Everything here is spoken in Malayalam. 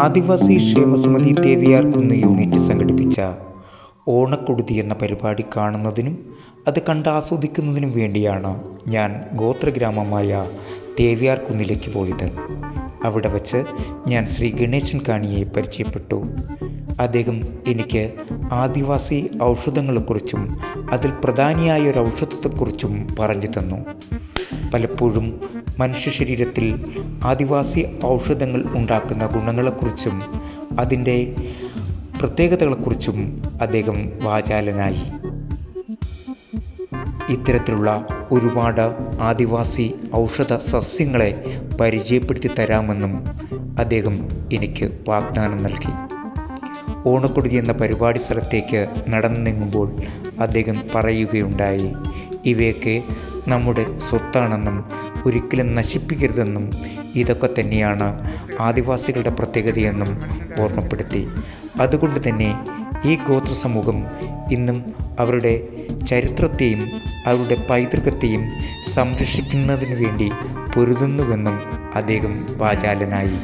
ആദിവാസി ക്ഷേമസമിതി തേവിയാർകുന്ന് യൂണിറ്റ് സംഘടിപ്പിച്ച ഓണക്കൊടുതി എന്ന പരിപാടി കാണുന്നതിനും അത് കണ്ട് ആസ്വദിക്കുന്നതിനും വേണ്ടിയാണ് ഞാൻ ഗോത്രഗ്രാമമായ തേവിയാർകുന്നിലേക്ക് പോയത്. അവിടെ വച്ച് ഞാൻ ശ്രീ ഗണേശൻ കാണിയെ പരിചയപ്പെട്ടു. അദ്ദേഹം എനിക്ക് ആദിവാസി ഔഷധങ്ങളെക്കുറിച്ചും അതിൽ പ്രധാനിയായ ഒരു ഔഷധത്തെക്കുറിച്ചും പറഞ്ഞു തന്നു. പലപ്പോഴും മനുഷ്യ ശരീരത്തിൽ ആദിവാസി ഔഷധങ്ങൾ ഉണ്ടാക്കുന്ന ഗുണങ്ങളെക്കുറിച്ചും അതിൻ്റെ പ്രത്യേകതകളെക്കുറിച്ചും അദ്ദേഹം വാചാലനായി. ഇത്തരത്തിലുള്ള ഒരുപാട് ആദിവാസി ഔഷധ സസ്യങ്ങളെ പരിചയപ്പെടുത്തി തരാമെന്നും അദ്ദേഹം എനിക്ക് വാഗ്ദാനം നൽകി. ഓണക്കൊടുതി എന്ന പരിപാടി സ്ഥലത്തേക്ക് നടന്നു നീങ്ങുമ്പോൾ അദ്ദേഹം പറയുകയുണ്ടായി, ഇവയൊക്കെ നമ്മുടെ സ്വത്താണെന്നും ഒരിക്കലും നശിപ്പിക്കരുതെന്നും ഇതൊക്കെ തന്നെയാണ് ആദിവാസികളുടെ പ്രത്യേകതയെന്നും ഓർമ്മപ്പെടുത്തി. അതുകൊണ്ട് തന്നെ ഈ ഗോത്ര സമൂഹം ഇന്നും അവരുടെ ചരിത്രത്തെയും അവരുടെ പൈതൃകത്തെയും സംരക്ഷിക്കുന്നതിനു വേണ്ടി പൊരുതുന്നുവെന്നും അദ്ദേഹം വാചാലനായി.